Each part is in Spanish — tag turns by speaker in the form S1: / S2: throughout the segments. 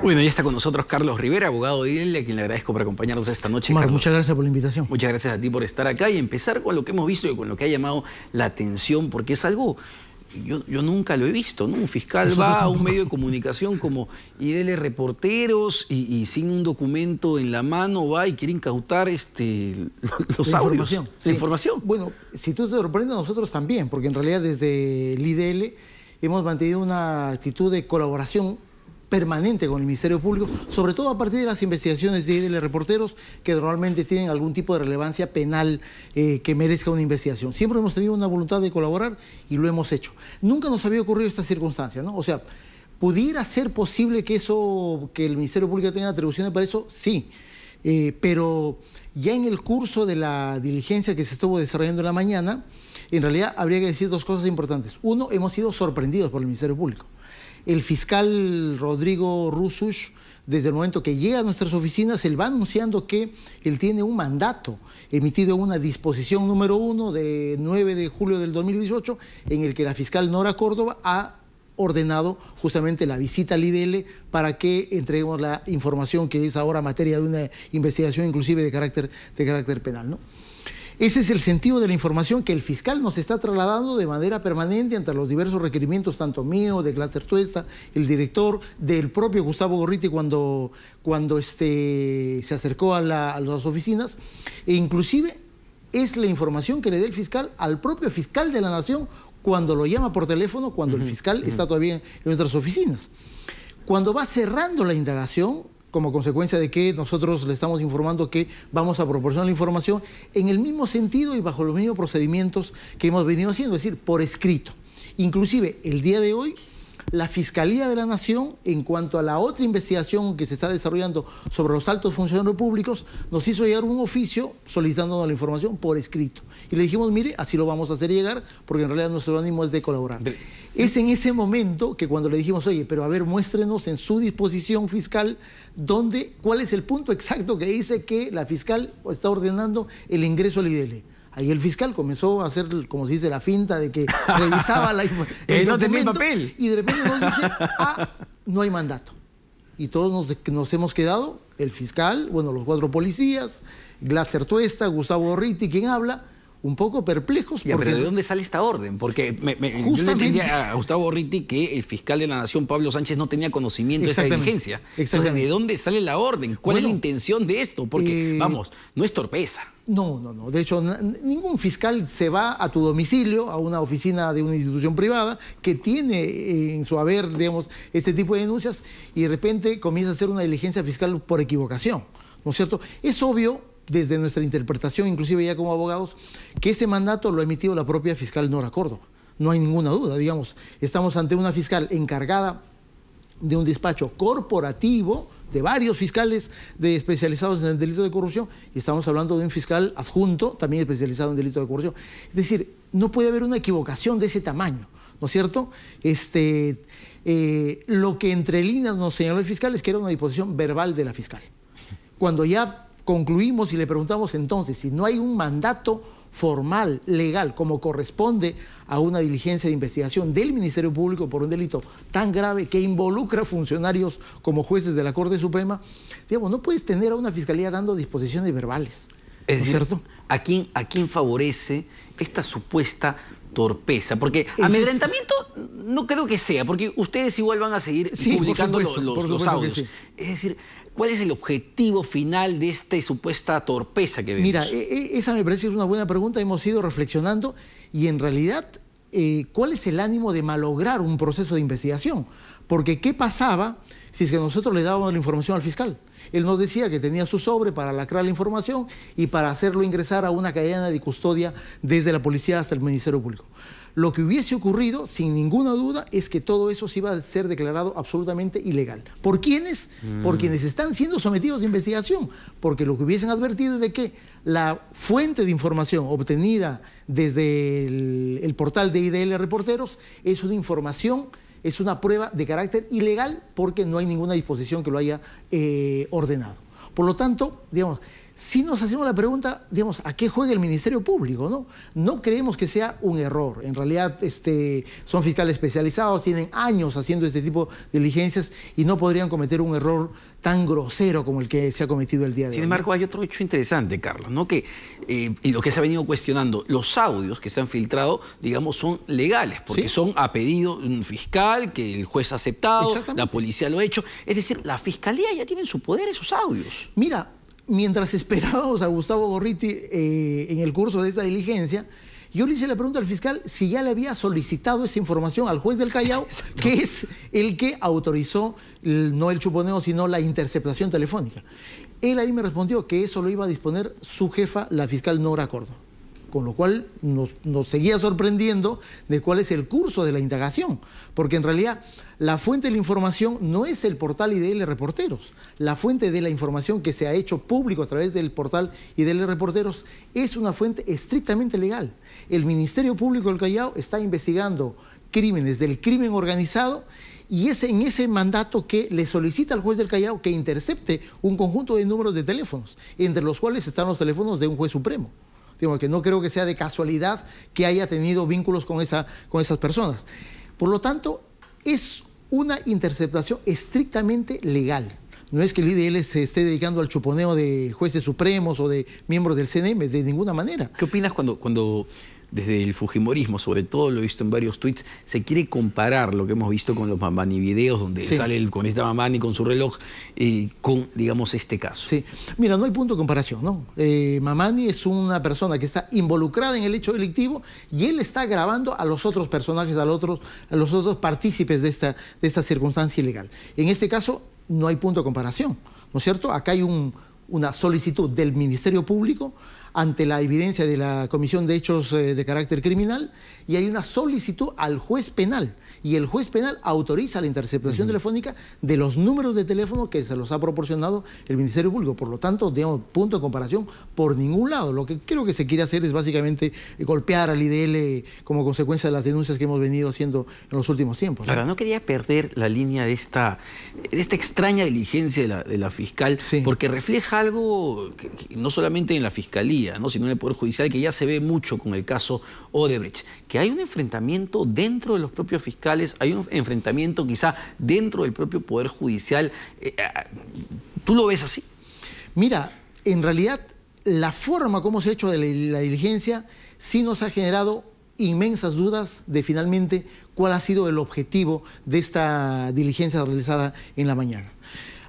S1: Bueno, ya está con nosotros Carlos Rivera, abogado de IDL, a quien le agradezco por acompañarnos esta noche.
S2: Marc,
S1: Carlos,
S2: muchas gracias por la invitación.
S1: muchas gracias a ti por estar acá y empezar con lo que hemos visto y con lo que ha llamado la atención, porque es algo, yo nunca lo he visto, ¿no? Un fiscal va a un medio de comunicación como IDL Reporteros y sin un documento en la mano va y quiere incautar los audios. La información.
S2: Bueno, si tú te sorprendes, nosotros también, porque en realidad desde el IDL hemos mantenido una actitud de colaboración permanente con el Ministerio Público, sobre todo a partir de las investigaciones de IDL Reporteros, que normalmente tienen algún tipo de relevancia penal que merezca una investigación. Siempre hemos tenido una voluntad de colaborar y lo hemos hecho. Nunca nos había ocurrido esta circunstancia, ¿no? O sea, ¿pudiera ser posible que el Ministerio Público tenga atribuciones para eso? Sí, pero ya en el curso de la diligencia que se estuvo desarrollando en la mañana, en realidad habría que decir dos cosas importantes. Uno, hemos sido sorprendidos por el Ministerio Público. El fiscal Rodrigo Rusush, desde el momento que llega a nuestras oficinas, él va anunciando que él tiene un mandato emitido en una disposición número 1 de 9 de julio del 2018, en el que la fiscal Nora Córdoba ha ordenado justamente la visita al IDL para que entreguemos la información que es ahora materia de una investigación inclusive de carácter penal, ¿no? Ese es el sentido de la información que el fiscal nos está trasladando de manera permanente ante los diversos requerimientos, tanto mío, de Glatzer Tuesta, el director, del propio Gustavo Gorriti cuando se acercó a las oficinas, e inclusive es la información que le dé el fiscal al propio fiscal de la Nación cuando lo llama por teléfono, cuando el fiscal está todavía en nuestras oficinas. Cuando va cerrando la indagación, como consecuencia de que nosotros le estamos informando que vamos a proporcionar la información en el mismo sentido y bajo los mismos procedimientos que hemos venido haciendo, es decir, por escrito. Inclusive, el día de hoy, la Fiscalía de la Nación, en cuanto a la otra investigación que se está desarrollando sobre los altos funcionarios públicos, nos hizo llegar un oficio solicitándonos la información por escrito. Y le dijimos, mire, así lo vamos a hacer llegar, porque en realidad nuestro ánimo es de colaborar. Es en ese momento que cuando le dijimos, oye, pero a ver, muéstrenos en su disposición fiscal cuál es el punto exacto que dice que la fiscal está ordenando el ingreso al IDL. Ahí el fiscal comenzó a hacer, como se dice, la finta de que revisaba
S1: el no tenía papel.
S2: Y de repente nos dice, no hay mandato. Y todos nos hemos quedado, el fiscal, bueno, los 4 policías, Glatzer Tuesta, Gustavo Gorriti, quien habla, un poco perplejos.
S1: Ya, pero ¿de dónde sale esta orden? Porque yo le entendía a Gustavo Gorriti que el fiscal de la Nación, Pablo Sánchez, no tenía conocimiento de esta diligencia. Entonces, ¿de dónde sale la orden? ¿Cuál es la intención de esto? Porque, vamos, no es torpeza.
S2: No. De hecho, ningún fiscal se va a tu domicilio, a una oficina de una institución privada que tiene en su haber, digamos, este tipo de denuncias y de repente comienza a hacer una diligencia fiscal por equivocación, ¿no es cierto? Es obvio, desde nuestra interpretación, inclusive ya como abogados, que este mandato lo ha emitido la propia fiscal Nora Córdoba. No hay ninguna duda, digamos. Estamos ante una fiscal encargada de un despacho corporativo de varios fiscales especializados en el delito de corrupción y estamos hablando de un fiscal adjunto también especializado en delito de corrupción. Es decir, no puede haber una equivocación de ese tamaño, ¿no es cierto? Lo que entre líneas nos señaló el fiscal es que era una disposición verbal de la fiscal. Cuando ya concluimos y le preguntamos entonces si no hay un mandato formal, legal, como corresponde a una diligencia de investigación del Ministerio Público por un delito tan grave que involucra funcionarios como jueces de la Corte Suprema, digamos, no puedes tener a una fiscalía dando disposiciones verbales.
S1: Es decir, ¿cierto? ¿A quién favorece esta supuesta torpeza? Porque amedrentamiento no creo que sea, porque ustedes igual van a seguir publicando los audios. Sí. Es decir, ¿cuál es el objetivo final de esta supuesta torpeza que vemos?
S2: Mira, esa me parece una buena pregunta, hemos ido reflexionando y en realidad, ¿cuál es el ánimo de malograr un proceso de investigación? Porque ¿qué pasaba si es que nosotros le dábamos la información al fiscal? Él nos decía que tenía su sobre para lacrar la información y para hacerlo ingresar a una cadena de custodia desde la policía hasta el Ministerio Público. Lo que hubiese ocurrido, sin ninguna duda, es que todo eso se iba a ser declarado absolutamente ilegal. ¿Por quiénes? Por quienes están siendo sometidos a investigación. Porque lo que hubiesen advertido es de que la fuente de información obtenida desde el portal de IDL Reporteros es una información, es una prueba de carácter ilegal porque no hay ninguna disposición que lo haya ordenado. Por lo tanto, digamos, si nos hacemos la pregunta, digamos, ¿a qué juega el Ministerio Público? No creemos que sea un error. En realidad son fiscales especializados, tienen años haciendo este tipo de diligencias y no podrían cometer un error tan grosero como el que se ha cometido el día de hoy.
S1: Sin embargo, hay otro hecho interesante, Carlos, ¿no? Que, y lo que se ha venido cuestionando, los audios que se han filtrado, digamos, son legales, porque son a pedido de un fiscal, que el juez ha aceptado, la policía lo ha hecho. Es decir, la fiscalía ya tiene en su poder esos audios.
S2: Mira, mientras esperábamos a Gustavo Gorriti en el curso de esta diligencia, yo le hice la pregunta al fiscal si ya le había solicitado esa información al juez del Callao, que es el que autorizó no el chuponeo, sino la interceptación telefónica. Él ahí me respondió que eso lo iba a disponer su jefa, la fiscal Nora Córdoba. Con lo cual nos seguía sorprendiendo de cuál es el curso de la indagación, porque en realidad la fuente de la información no es el portal IDL Reporteros. La fuente de la información que se ha hecho público a través del portal IDL Reporteros es una fuente estrictamente legal. El Ministerio Público del Callao está investigando crímenes del crimen organizado y es en ese mandato que le solicita al juez del Callao que intercepte un conjunto de números de teléfonos, entre los cuales están los teléfonos de un juez supremo. Digo, que no creo que sea de casualidad que haya tenido vínculos con esas personas. Por lo tanto, es una interceptación estrictamente legal. No es que el IDL se esté dedicando al chuponeo de jueces supremos o de miembros del CNM, de ninguna manera.
S1: ¿Qué opinas cuando desde el fujimorismo, sobre todo lo he visto en varios tweets, se quiere comparar lo que hemos visto con los Mamani videos, donde sale con esta Mamani con su reloj, con, digamos, este caso?
S2: Sí, mira, no hay punto de comparación, ¿no? Mamani es una persona que está involucrada en el hecho delictivo y él está grabando a los otros personajes, a los otros partícipes de esta circunstancia ilegal. En este caso, no hay punto de comparación, ¿no es cierto? Acá hay una solicitud del Ministerio Público ante la evidencia de la Comisión de Hechos de Carácter Criminal y hay una solicitud al juez penal y el juez penal autoriza la interceptación telefónica de los números de teléfono que se los ha proporcionado el Ministerio Público. Por lo tanto, digamos, punto de comparación por ningún lado. Lo que creo que se quiere hacer es básicamente golpear al IDL como consecuencia de las denuncias que hemos venido haciendo en los últimos tiempos, ¿no?
S1: Ahora, no quería perder la línea de esta extraña diligencia de la fiscal, porque refleja algo que no solamente en la fiscalía, ¿no?, sino en el Poder Judicial, que ya se ve mucho con el caso Odebrecht, que hay un enfrentamiento dentro de los propios fiscales, hay un enfrentamiento quizá dentro del propio Poder Judicial. ¿Tú lo ves así?
S2: Mira, en realidad la forma como se ha hecho de la diligencia sí nos ha generado inmensas dudas de finalmente cuál ha sido el objetivo de esta diligencia realizada en la mañana.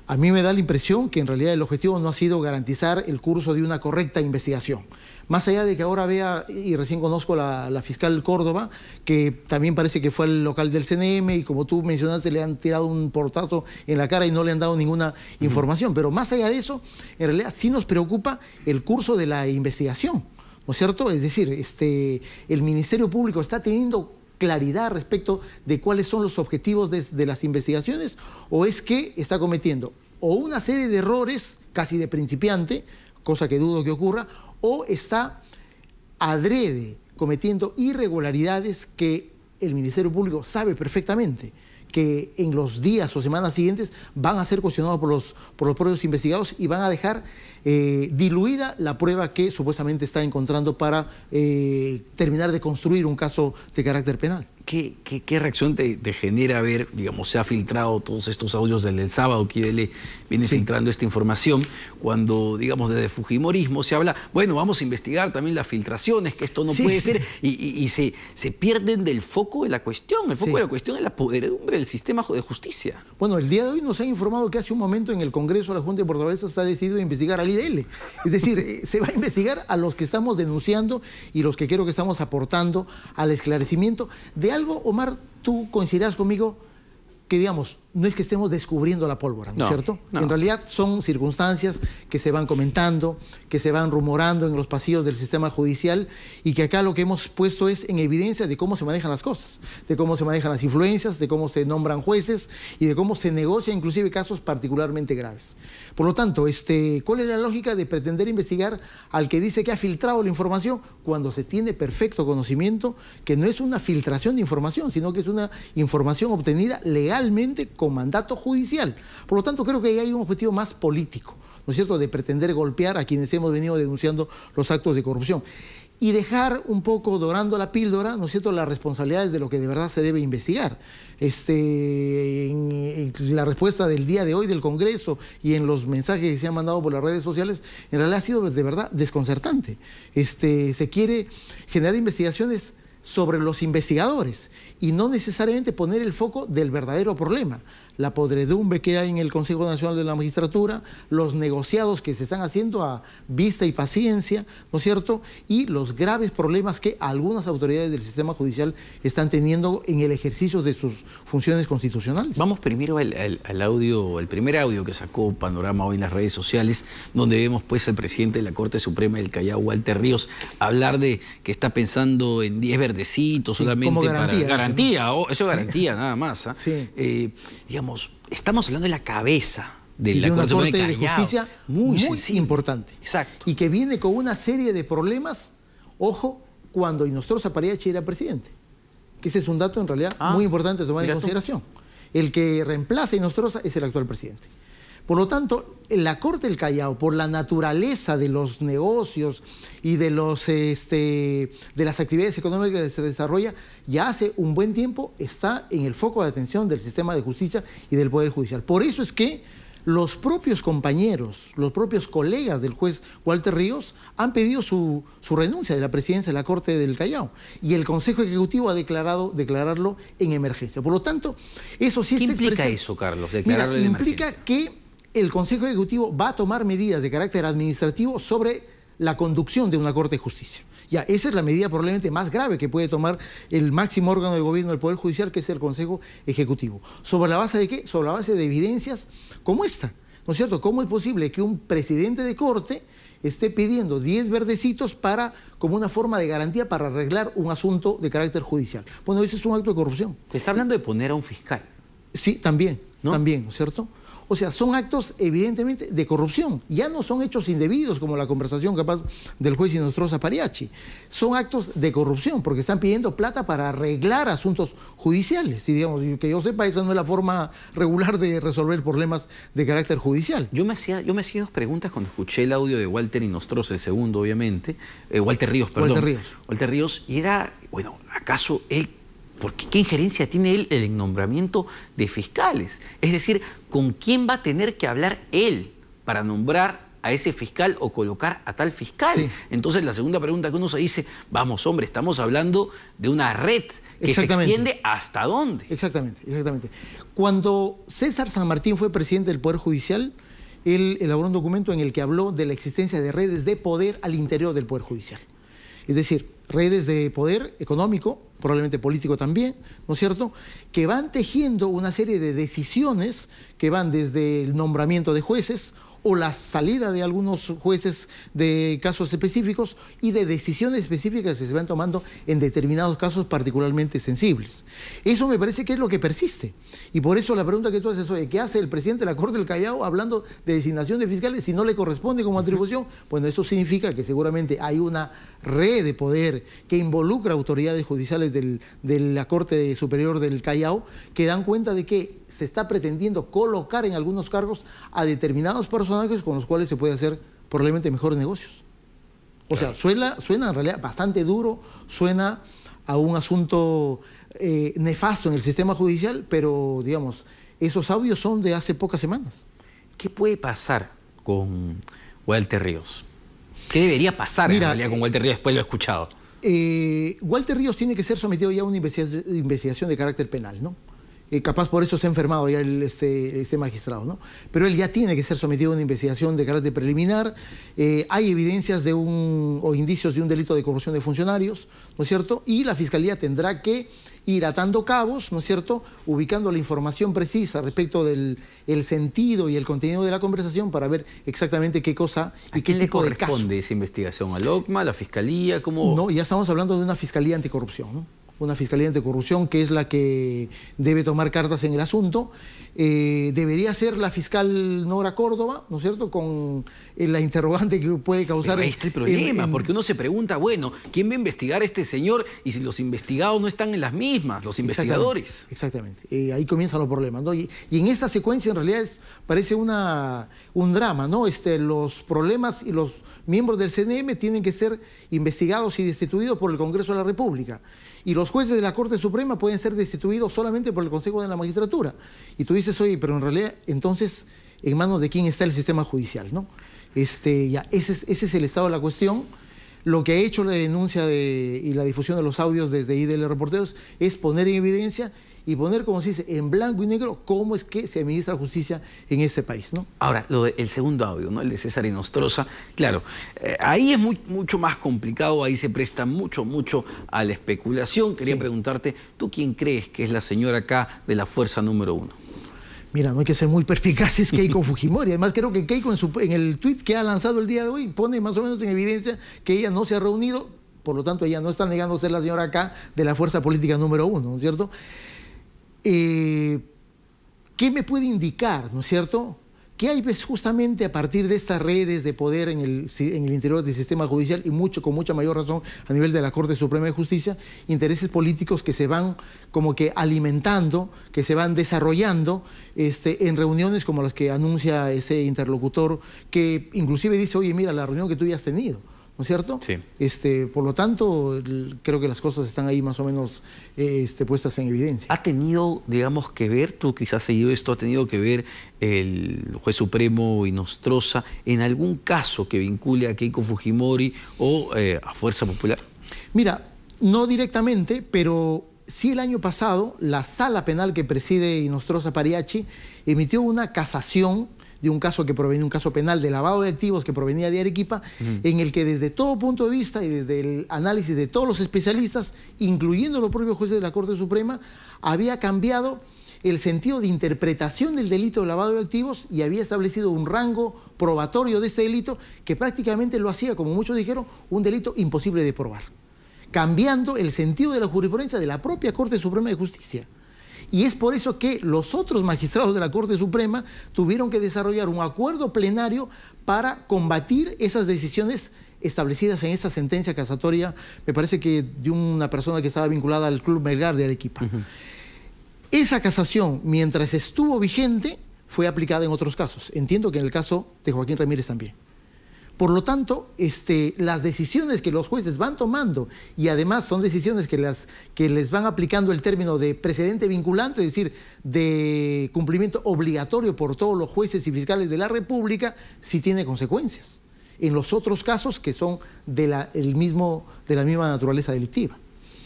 S2: A mí me da la impresión que en realidad el objetivo no ha sido garantizar el curso de una correcta investigación. Más allá de que ahora vea, y recién conozco la fiscal Córdoba, que también parece que fue al local del CNM y como tú mencionaste le han tirado un portazo en la cara y no le han dado ninguna información. Pero más allá de eso, en realidad sí nos preocupa el curso de la investigación, ¿no es cierto? Es decir, el Ministerio Público está teniendo claridad respecto de cuáles son los objetivos de las investigaciones, o es que está cometiendo o una serie de errores casi de principiante, cosa que dudo que ocurra, o está adrede cometiendo irregularidades que el Ministerio Público sabe perfectamente que en los días o semanas siguientes van a ser cuestionados por los propios investigados y van a dejar diluida la prueba que supuestamente está encontrando para terminar de construir un caso de carácter penal.
S1: ¿Qué reacción te genera ver, digamos, se ha filtrado todos estos audios del sábado, que IDL viene filtrando esta información, cuando, digamos, desde Fujimorismo se habla, bueno, vamos a investigar también las filtraciones, que esto no puede ser, y se pierden del foco de la cuestión? El foco de la cuestión es la podredumbre del sistema de justicia.
S2: Bueno, el día de hoy nos han informado que hace un momento en el Congreso la Junta de Portavoces ha decidido investigar al IDL. Es decir, se va a investigar a los que estamos denunciando y los que creo que estamos aportando al esclarecimiento de algo. Omar, tú coincidirás conmigo que, digamos, no es que estemos descubriendo la pólvora, ¿no es cierto? En realidad son circunstancias que se van comentando, que se van rumorando en los pasillos del sistema judicial y que acá lo que hemos puesto es en evidencia de cómo se manejan las cosas, de cómo se manejan las influencias, de cómo se nombran jueces y de cómo se negocia inclusive casos particularmente graves. Por lo tanto, ¿cuál es la lógica de pretender investigar al que dice que ha filtrado la información cuando se tiene perfecto conocimiento que no es una filtración de información, sino que es una información obtenida legalmente con mandato judicial? Por lo tanto, creo que ahí hay un objetivo más político, ¿no ¿no es cierto?, de pretender golpear a quienes hemos venido denunciando los actos de corrupción. Y dejar un poco dorando la píldora, ¿no es cierto?, las responsabilidades de lo que de verdad se debe investigar. En la respuesta del día de hoy del Congreso y en los mensajes que se han mandado por las redes sociales, en realidad ha sido de verdad desconcertante. Se quiere generar investigaciones sobre los investigadores y no necesariamente poner el foco del verdadero problema, la podredumbre que hay en el Consejo Nacional de la Magistratura, los negociados que se están haciendo a vista y paciencia, ¿no es cierto?, y los graves problemas que algunas autoridades del sistema judicial están teniendo en el ejercicio de sus funciones constitucionales.
S1: Vamos primero al audio, el primer audio que sacó Panorama hoy en las redes sociales, donde vemos pues al presidente de la Corte Suprema del Callao, Walter Ríos, hablar de que está pensando en 10 verdecitos solamente
S2: como garantía,
S1: para garantía,
S2: ¿no?
S1: Eso es garantía, nada más.
S2: Sí.
S1: Digamos, estamos hablando de la cabeza de la
S2: de una
S1: Corte
S2: Corte de Justicia muy importante.
S1: Exacto.
S2: Y que viene con una serie de problemas, ojo, cuando Inostroza Pariachi era presidente. Que ese es un dato en realidad muy importante de tomar en consideración. El que reemplaza a Inostroza es el actual presidente. Por lo tanto, la Corte del Callao, por la naturaleza de los negocios y de las actividades económicas que se desarrolla, ya hace un buen tiempo está en el foco de atención del sistema de justicia y del Poder Judicial. Por eso es que los propios compañeros, los propios colegas del juez Walter Ríos han pedido su renuncia de la presidencia de la Corte del Callao y el Consejo Ejecutivo ha declararlo en emergencia. Por lo tanto, eso sí está
S1: ¿Qué implica eso, Carlos, declararlo en
S2: emergencia?
S1: emergencia?
S2: Implica que el Consejo Ejecutivo va a tomar medidas de carácter administrativo sobre la conducción de una Corte de Justicia. Ya, esa es la medida probablemente más grave que puede tomar el máximo órgano de gobierno del Poder Judicial, que es el Consejo Ejecutivo. ¿Sobre la base de qué? Sobre la base de evidencias como esta, ¿no es cierto? ¿Cómo es posible que un presidente de Corte esté pidiendo 10 verdecitos como una forma de garantía para arreglar un asunto de carácter judicial? Bueno, ese es un acto de corrupción.
S1: Se está hablando de poner a un fiscal.
S2: Sí, también, ¿no es cierto? O sea, son actos evidentemente de corrupción. Ya no son hechos indebidos como la conversación capaz del juez Inostroza Pariachi. Son actos de corrupción porque están pidiendo plata para arreglar asuntos judiciales. Y digamos, que yo sepa, esa no es la forma regular de resolver problemas de carácter judicial.
S1: Yo me hacía 2 preguntas cuando escuché el audio de Walter Inostroza, el segundo obviamente. Walter Ríos, perdón. Walter Ríos. Y era, bueno, ¿acaso él... Porque ¿qué injerencia tiene él en el nombramiento de fiscales? Es decir, ¿con quién va a tener que hablar él para nombrar a ese fiscal o colocar a tal fiscal? Sí. Entonces la segunda pregunta que uno se dice, vamos hombre, estamos hablando de una red que se extiende ¿hasta dónde?
S2: Exactamente. Cuando César San Martín fue presidente del Poder Judicial, él elaboró un documento en el que habló de la existencia de redes de poder al interior del Poder Judicial. Es decir, redes de poder económico, probablemente político también, ¿no es cierto?, que van tejiendo una serie de decisiones que van desde el nombramiento de jueces o la salida de algunos jueces de casos específicos y de decisiones específicas que se van tomando en determinados casos particularmente sensibles. Eso me parece que es lo que persiste. Y por eso la pregunta que tú haces hoy, ¿qué hace el presidente de la Corte del Callao hablando de designación de fiscales si no le corresponde como atribución? Bueno, eso significa que seguramente hay una red de poder que involucra autoridades judiciales de la Corte Superior del Callao que dan cuenta de que se está pretendiendo colocar en algunos cargos a determinados personajes con los cuales se puede hacer probablemente mejores negocios. O sea, suena en realidad bastante duro, suena a un asunto nefasto en el sistema judicial, pero digamos, esos audios son de hace pocas semanas.
S1: ¿Qué puede pasar con Walter Ríos? ¿Qué debería pasar en realidad con Walter Ríos? Después lo he escuchado.
S2: Walter Ríos tiene que ser sometido ya a una investigación de carácter penal, ¿no? Capaz por eso se ha enfermado ya este magistrado, ¿no? Pero él ya tiene que ser sometido a una investigación de carácter preliminar. Hay evidencias o indicios de un delito de corrupción de funcionarios, ¿no es cierto? Y la Fiscalía tendrá que ir atando cabos, ¿no es cierto?, ubicando la información precisa respecto del sentido y el contenido de la conversación para ver exactamente qué cosa y qué tipo de caso.
S1: ¿A quién le corresponde esa investigación? ¿Al OCMA, a la Fiscalía? ¿Cómo?
S2: No, ya estamos hablando de una Fiscalía Anticorrupción, ¿no? una Fiscalía Anticorrupción, que es la que debe tomar cartas en el asunto. Debería ser la fiscal Nora Córdoba, ¿no es cierto?, con la interrogante que puede causar...
S1: Pero ahí está el problema, porque uno se pregunta, bueno, ¿quién va a investigar a este señor? Y si los investigados no están en las mismas, los investigadores.
S2: Exactamente. Ahí comienzan los problemas, ¿no? Y en esta secuencia en realidad parece un drama, ¿no? Los problemas y los miembros del CNM tienen que ser investigados y destituidos por el Congreso de la República. Y los jueces de la Corte Suprema pueden ser destituidos solamente por el Consejo de la Magistratura. Y tú dices, oye, pero en realidad, entonces, ¿en manos de quién está el sistema judicial, no? Ese es el estado de la cuestión. Lo que ha hecho la denuncia y la difusión de los audios desde IDL Reporteros es poner en evidencia y poner, como se dice, en blanco y negro cómo es que se administra justicia en este país, ¿no?
S1: Ahora, el segundo audio, ¿no?, el de César Inostroza, claro, ahí es mucho más complicado, ahí se presta mucho a la especulación. Quería preguntarte, ¿tú quién crees que es la señora acá de la fuerza número 1?
S2: Mira, no hay que ser muy perspicaz, es Keiko Fujimori. Además, creo que Keiko en el tuit que ha lanzado el día de hoy pone más o menos en evidencia que ella no se ha reunido, por lo tanto ella no está negando ser la señora acá de la fuerza política número 1, ¿no es cierto? ¿Qué me puede indicar, ¿no es cierto?, que hay justamente a partir de estas redes de poder en el interior del sistema judicial y con mucha mayor razón a nivel de la Corte Suprema de Justicia, intereses políticos que se van como que alimentando, que se van desarrollando en reuniones como las que anuncia ese interlocutor, que inclusive dice, oye, mira, la reunión que tú ya has tenido, ¿no es cierto?
S1: Sí.
S2: Por lo tanto, creo que las cosas están ahí más o menos puestas en evidencia.
S1: ¿Ha tenido, digamos, que ver, tú quizás has seguido esto, ha tenido que ver el juez supremo Inostroza en algún caso que vincule a Keiko Fujimori o a Fuerza Popular?
S2: Mira, no directamente, pero sí el año pasado la sala penal que preside Inostroza Pariachi emitió una casación de un caso un caso penal de lavado de activos que provenía de Arequipa, en el que desde todo punto de vista y desde el análisis de todos los especialistas, incluyendo los propios jueces de la Corte Suprema, había cambiado el sentido de interpretación del delito de lavado de activos y había establecido un rango probatorio de este delito que prácticamente lo hacía, como muchos dijeron, un delito imposible de probar, cambiando el sentido de la jurisprudencia de la propia Corte Suprema de Justicia. Y es por eso que los otros magistrados de la Corte Suprema tuvieron que desarrollar un acuerdo plenario para combatir esas decisiones establecidas en esa sentencia casatoria, me parece que de una persona que estaba vinculada al Club Melgar de Arequipa. Esa casación, mientras estuvo vigente, fue aplicada en otros casos. Entiendo que en el caso de Joaquín Ramírez también. Por lo tanto, las decisiones que los jueces van tomando, y además son decisiones que les van aplicando el término de precedente vinculante, es decir, de cumplimiento obligatorio por todos los jueces y fiscales de la República, sí tiene consecuencias. En los otros casos que son de la misma naturaleza delictiva.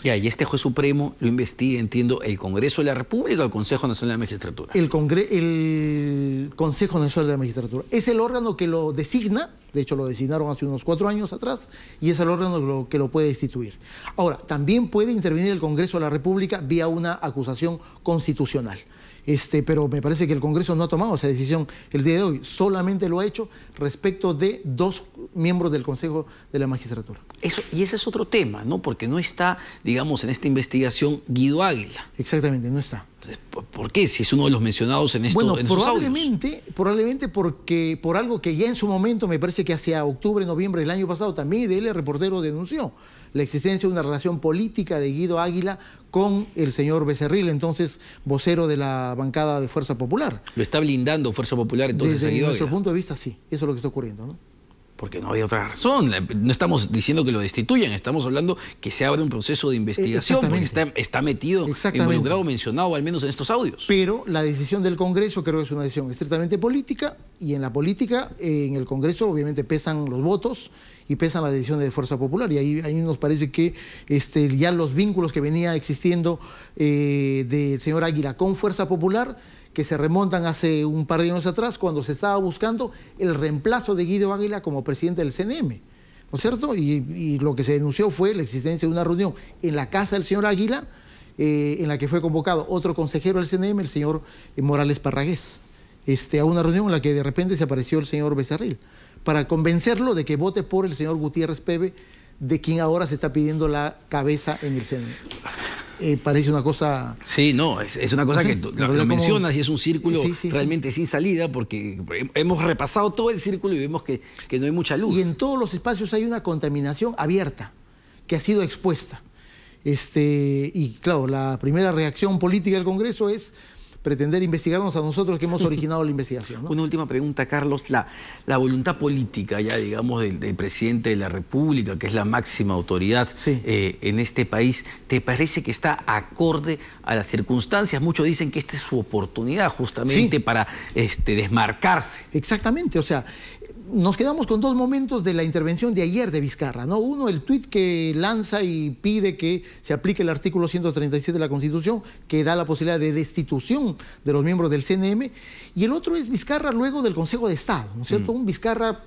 S1: Ya, y este juez supremo lo investiga, entiendo, el Congreso de la República o el Consejo Nacional de la Magistratura.
S2: El Consejo Nacional de la Magistratura. Es el órgano que lo designa, de hecho lo designaron hace unos 4 años atrás, y es el órgano que lo puede destituir. Ahora, también puede intervenir el Congreso de la República vía una acusación constitucional. Pero me parece que el Congreso no ha tomado esa decisión el día de hoy, solamente lo ha hecho respecto de 2 miembros del Consejo de la Magistratura.
S1: Y ese es otro tema, ¿no? Porque no está, digamos, en esta investigación Guido Águila.
S2: Exactamente, no está.
S1: Entonces, ¿por qué? Si es uno de los mencionados en estos audios.
S2: Probablemente porque por algo que ya en su momento, me parece que hacia octubre, noviembre del año pasado, también IDL Reportero denunció la existencia de una relación política de Guido Águila con el señor Becerril, entonces vocero de la bancada de Fuerza Popular.
S1: ¿Lo está blindando Fuerza Popular entonces a Guido Águila?
S2: Desde nuestro punto de vista, sí. Eso es lo que está ocurriendo, ¿no?
S1: Porque no había otra razón. No estamos diciendo que lo destituyan, estamos hablando que se abra un proceso de investigación, porque está metido, involucrado, mencionado al menos en estos audios.
S2: Pero la decisión del Congreso creo que es una decisión estrictamente política, y en la política, en el Congreso obviamente pesan los votos y pesan las decisiones de Fuerza Popular, y ahí nos parece que ya los vínculos que venía existiendo del señor Águila con Fuerza Popular, que se remontan hace un par de años atrás, cuando se estaba buscando el reemplazo de Guido Águila como presidente del CNM, ¿no es cierto? Y lo que se denunció fue la existencia de una reunión en la casa del señor Águila, en la que fue convocado otro consejero del CNM, el señor Morales Parragués, a una reunión en la que de repente se apareció el señor Becerril, para convencerlo de que vote por el señor Gutiérrez Pebe, de quien ahora se está pidiendo la cabeza en el CNM. parece una cosa...
S1: Sí, no, es una cosa que lo mencionas y es un círculo realmente sin salida, porque hemos repasado todo el círculo y vemos que no hay mucha luz.
S2: Y en todos los espacios hay una contaminación abierta que ha sido expuesta. Y claro, la primera reacción política del Congreso es pretender investigarnos a nosotros que hemos originado la investigación, ¿no?
S1: Una última pregunta, Carlos. La voluntad política, ya digamos, del presidente de la República, que es la máxima autoridad en este país, ¿te parece que está acorde a las circunstancias? Muchos dicen que esta es su oportunidad justamente para desmarcarse.
S2: Exactamente, o sea, nos quedamos con dos momentos de la intervención de ayer de Vizcarra, ¿no? Uno, el tuit que lanza y pide que se aplique el artículo 137 de la Constitución, que da la posibilidad de destitución de los miembros del CNM, y el otro es Vizcarra luego del Consejo de Estado, ¿no es cierto? Un Vizcarra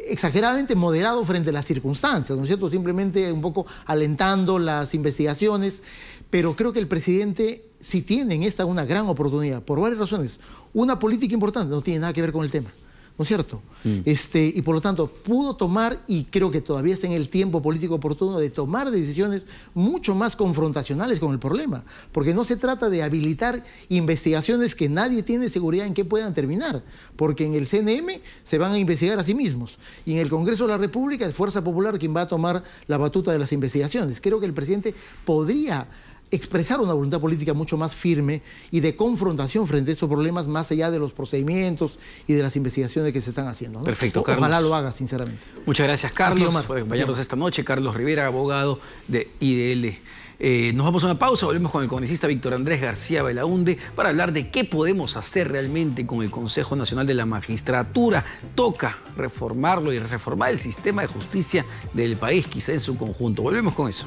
S2: exageradamente moderado frente a las circunstancias, ¿no es cierto? Simplemente un poco alentando las investigaciones, pero creo que el presidente sí tiene en esta una gran oportunidad, por varias razones. Una política importante, no tiene nada que ver con el tema, ¿no es cierto? Y por lo tanto pudo tomar, y creo que todavía está en el tiempo político oportuno de tomar decisiones mucho más confrontacionales con el problema, porque no se trata de habilitar investigaciones que nadie tiene seguridad en qué puedan terminar, porque en el CNM se van a investigar a sí mismos, y en el Congreso de la República es Fuerza Popular quien va a tomar la batuta de las investigaciones. Creo que el presidente podría expresar una voluntad política mucho más firme y de confrontación frente a estos problemas, más allá de los procedimientos y de las investigaciones que se están haciendo, ¿no?
S1: Perfecto, Carlos.
S2: Ojalá lo haga, sinceramente.
S1: Muchas gracias, Carlos, por acompañarnos esta noche. Carlos Rivera, abogado de IDL. Nos vamos a una pausa, volvemos con el congresista Víctor Andrés García Belaunde para hablar de qué podemos hacer realmente con el Consejo Nacional de la Magistratura. Toca reformarlo y reformar el sistema de justicia del país, quizá en su conjunto. Volvemos con eso.